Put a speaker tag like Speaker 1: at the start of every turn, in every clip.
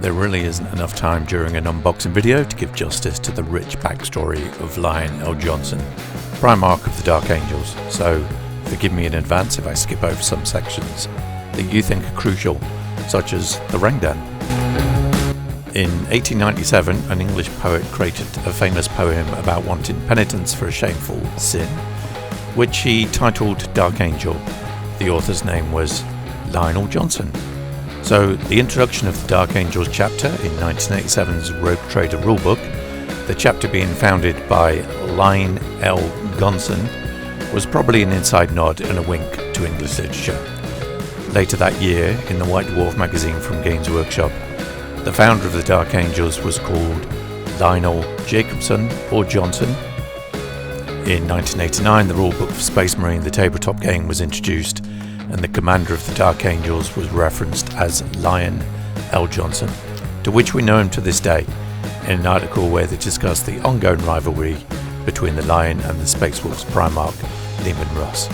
Speaker 1: There really isn't enough time during an unboxing video to give justice to the rich backstory of Lion L. Johnson, Primarch of the Dark Angels, so forgive me in advance if I skip over some sections that you think are crucial, such as the Rangdan. In 1897, an English poet created a famous poem about wanting penitence for a shameful sin, which he titled Dark Angel. The author's name was Lionel Johnson. So the introduction of the Dark Angels chapter in 1987's Rogue Trader rulebook, the chapter being founded by Lionel L. Johnson, was probably an inside nod and a wink to English literature. Later that year, in the White Dwarf magazine from Games Workshop, the founder of the Dark Angels was called Lionel Jacobson or Johnson. In 1989, the rulebook for Space Marine, the tabletop game, was introduced, and the commander of the Dark Angels was referenced as Lion L. Johnson, to which we know him to this day, in an article where they discuss the ongoing rivalry between the Lion and the Space Wolf's Primarch, Lehman Russ.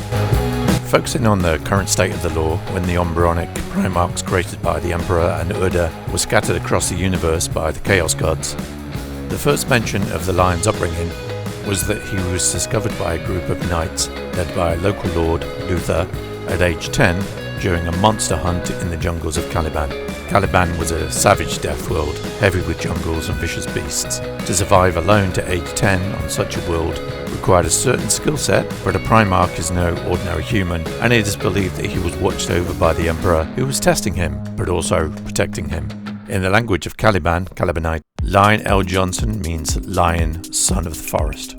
Speaker 1: Focusing on the current state of the lore, when the embryonic Primarchs created by the Emperor and Urda were scattered across the universe by the Chaos Gods, the first mention of the Lion's upbringing was that he was discovered by a group of knights led by a local lord, Luther, at age 10 during a monster hunt in the jungles of Caliban. Caliban was a savage death world, heavy with jungles and vicious beasts. To survive alone to age 10 on such a world required a certain skill set, but a Primarch is no ordinary human, and it is believed that he was watched over by the Emperor, who was testing him, but also protecting him. In the language of Caliban, Calibanite, Lion L. Johnson means lion, son of the forest.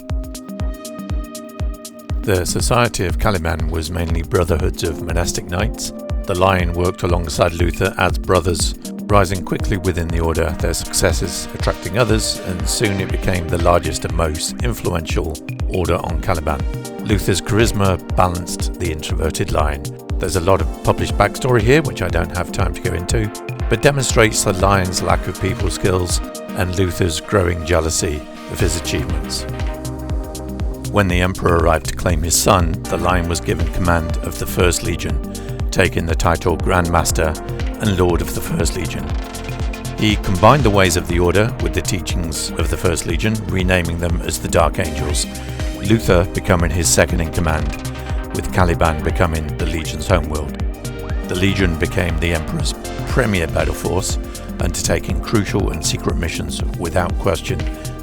Speaker 1: The society of Caliban was mainly brotherhoods of monastic knights. The Lion worked alongside Luther as brothers, rising quickly within the order, their successes attracting others, and soon it became the largest and most influential order on Caliban. Luther's charisma balanced the introverted Lion. There's a lot of published backstory here, which I don't have time to go into, but demonstrates the Lion's lack of people skills and Luther's growing jealousy of his achievements. When the Emperor arrived to claim his son, the Lion was given command of the First Legion, taking the title Grand Master and Lord of the First Legion. He combined the ways of the Order with the teachings of the First Legion, renaming them as the Dark Angels, Luther becoming his second in command, with Caliban becoming the Legion's homeworld. The Legion became the Emperor's premier battle force, undertaking crucial and secret missions without question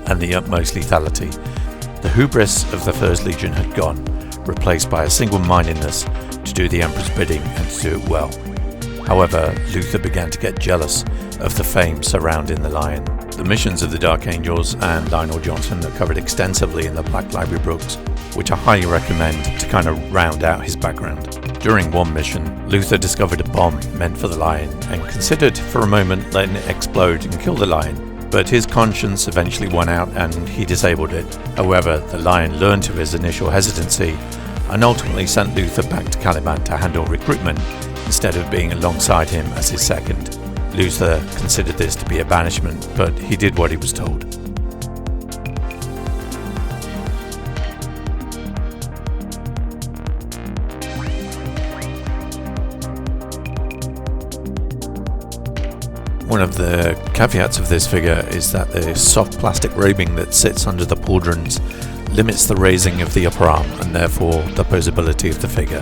Speaker 1: and the utmost lethality. The hubris of the First Legion had gone, replaced by a single-mindedness to do the Emperor's bidding and to do it well. However, Luther began to get jealous of the fame surrounding the Lion. The missions of the Dark Angels and Lionel Johnson are covered extensively in the Black Library books, which I highly recommend to kind of round out his background. During one mission, Luther discovered a bomb meant for the Lion and considered for a moment letting it explode and kill the Lion. But his conscience eventually won out and he disabled it. However, the Lion learned to his initial hesitancy and ultimately sent Luther back to Caliban to handle recruitment instead of being alongside him as his second. Luther considered this to be a banishment, but he did what he was told. One of the caveats of this figure is that the soft plastic robing that sits under the pauldrons limits the raising of the upper arm and therefore the posability of the figure.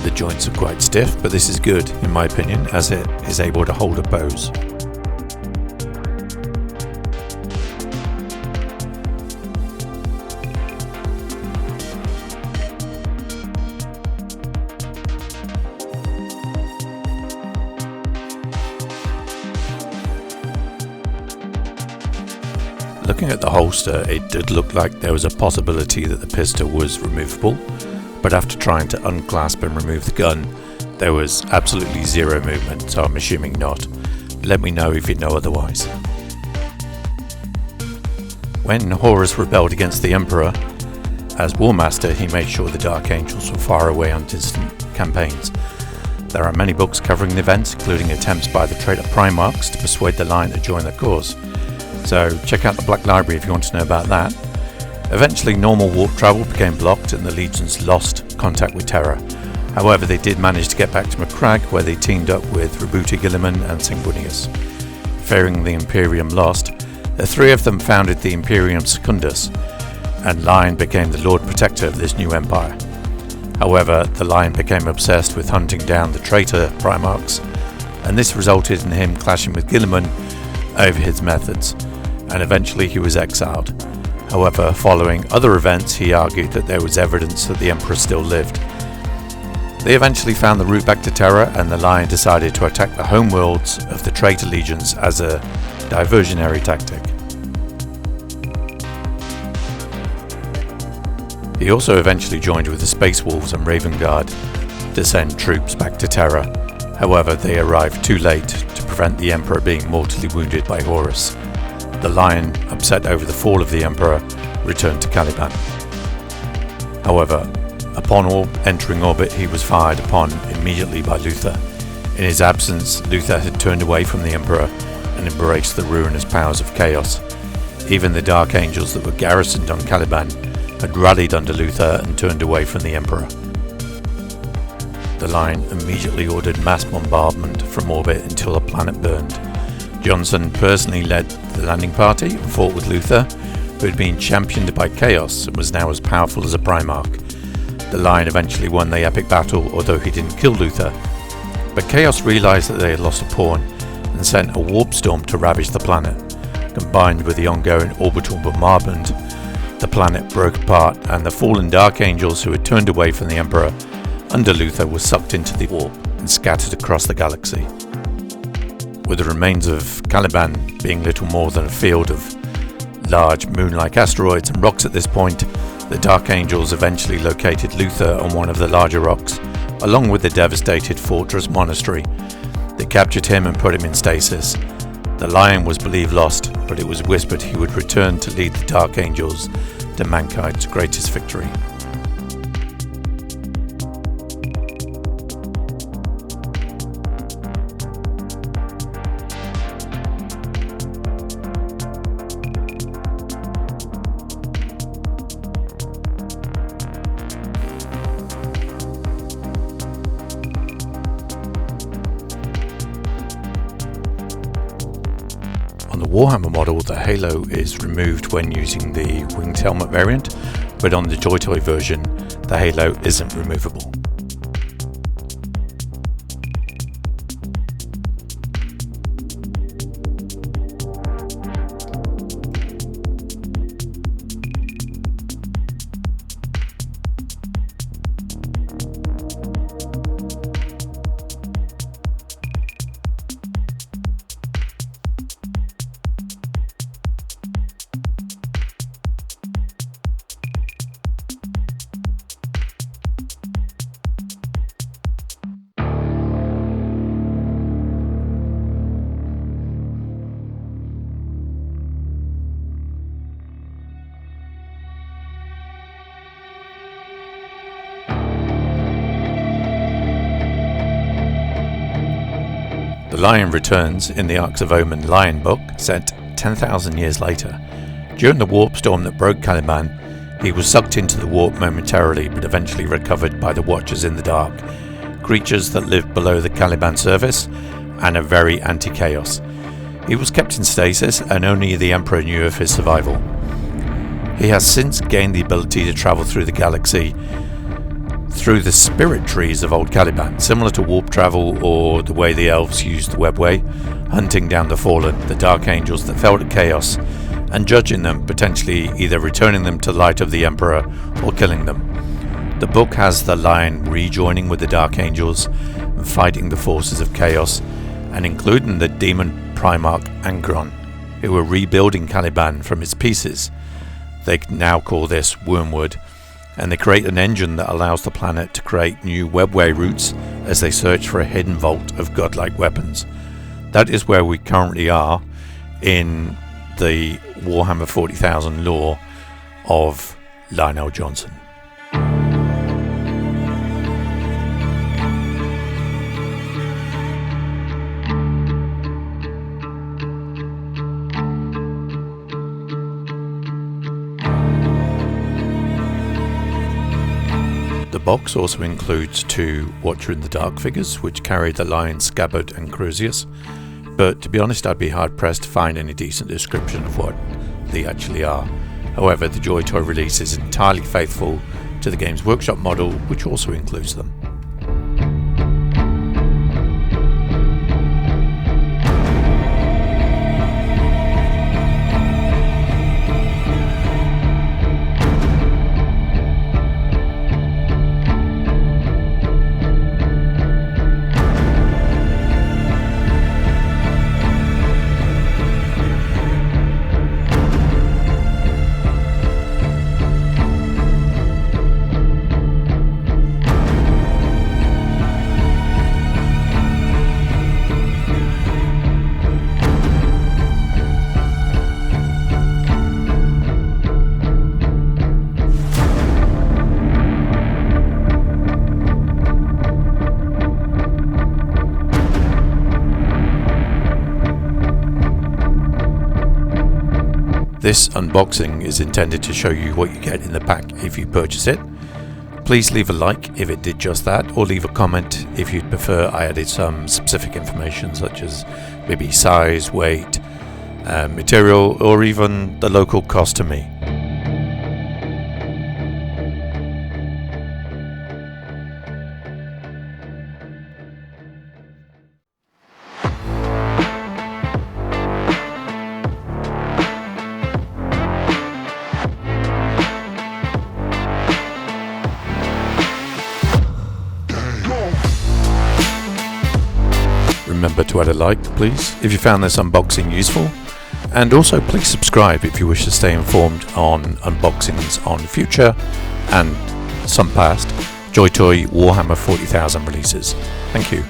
Speaker 1: The joints are quite stiff, but this is good in my opinion, as it is able to hold a pose. Looking at the holster, it did look like there was a possibility that the pistol was removable, but after trying to unclasp and remove the gun, there was absolutely zero movement, so I'm assuming not. Let me know if you know otherwise. When Horus rebelled against the Emperor, as Warmaster he made sure the Dark Angels were far away on distant campaigns. There are many books covering the events, including attempts by the traitor Primarchs to persuade the Lion to join their cause. So check out the Black Library if you want to know about that. Eventually normal warp travel became blocked and the Legions lost contact with Terra. However, they did manage to get back to Macragge, where they teamed up with Rebuti Gilliman and Sanguinius. Fearing the Imperium lost, the three of them founded the Imperium Secundus, and Lion became the Lord Protector of this new empire. However, the Lion became obsessed with hunting down the traitor Primarchs, and this resulted in him clashing with Guilliman over his methods, and eventually he was exiled. However, following other events, he argued that there was evidence that the Emperor still lived. They eventually found the route back to Terra, and the Lion decided to attack the homeworlds of the traitor legions as a diversionary tactic. He also eventually joined with the Space Wolves and Raven Guard to send troops back to Terra. However, they arrived too late to prevent the Emperor being mortally wounded by Horus. The Lion, upset over the fall of the Emperor, returned to Caliban. However, upon entering orbit, he was fired upon immediately by Luther. In his absence, Luther had turned away from the Emperor and embraced the ruinous powers of chaos. Even the Dark Angels that were garrisoned on Caliban had rallied under Luther and turned away from the Emperor. The Lion immediately ordered mass bombardment from orbit until the planet burned. JONSON personally led the landing party and fought with Luther, who had been championed by Chaos and was now as powerful as a Primarch. The Lion eventually won the epic battle, although he didn't kill Luther. But Chaos realised that they had lost a pawn and sent a warp storm to ravage the planet. Combined with the ongoing orbital bombardment, the planet broke apart, and the fallen Dark Angels who had turned away from the Emperor under Luther were sucked into the warp and scattered across the galaxy. With the remains of Caliban being little more than a field of large moon-like asteroids and rocks at this point, the Dark Angels eventually located Luther on one of the larger rocks, along with the devastated Fortress Monastery. They captured him and put him in stasis. The Lion was believed lost, but it was whispered he would return to lead the Dark Angels to mankind's greatest victory. On the Warhammer model, the halo is removed when using the winged helmet variant, but on the JOYTOY version, the halo isn't removable. The Lion returns in the Arcs of Omen Lion book, set 10,000 years later. During the warp storm that broke Caliban, he was sucked into the warp momentarily, but eventually recovered by the Watchers in the Dark, creatures that lived below the Caliban surface and are very anti-chaos. He was kept in stasis, and only the Emperor knew of his survival. He has since gained the ability to travel through the galaxy through the spirit trees of old Caliban, similar to warp travel or the way the elves used the webway, hunting down the fallen, the Dark Angels that fell to chaos, and judging them, potentially either returning them to the light of the Emperor or killing them. The book has the Lion rejoining with the Dark Angels and fighting the forces of chaos, and including the demon Primarch Angron, who were rebuilding Caliban from its pieces. They now call this Wormwood, and they create an engine that allows the planet to create new webway routes as they search for a hidden vault of godlike weapons. That is where we currently are in the Warhammer 40,000 lore of Lionel Johnson. The box also includes two Watcher in the Dark figures, which carry the Lion Scabbard and Crusius, but to be honest I'd be hard pressed to find any decent description of what they actually are. However, the Joy Toy release is entirely faithful to the Games Workshop model, which also includes them. This unboxing is intended to show you what you get in the pack if you purchase it. Please leave a like if it did just that, or leave a comment if you'd prefer I added some specific information such as maybe size, weight, material, or even the local cost to me. Remember to add a like, please, if you found this unboxing useful, and also please subscribe if you wish to stay informed on unboxings on future and some past JOYTOY.Warhammer 40,000 releases. Thank you.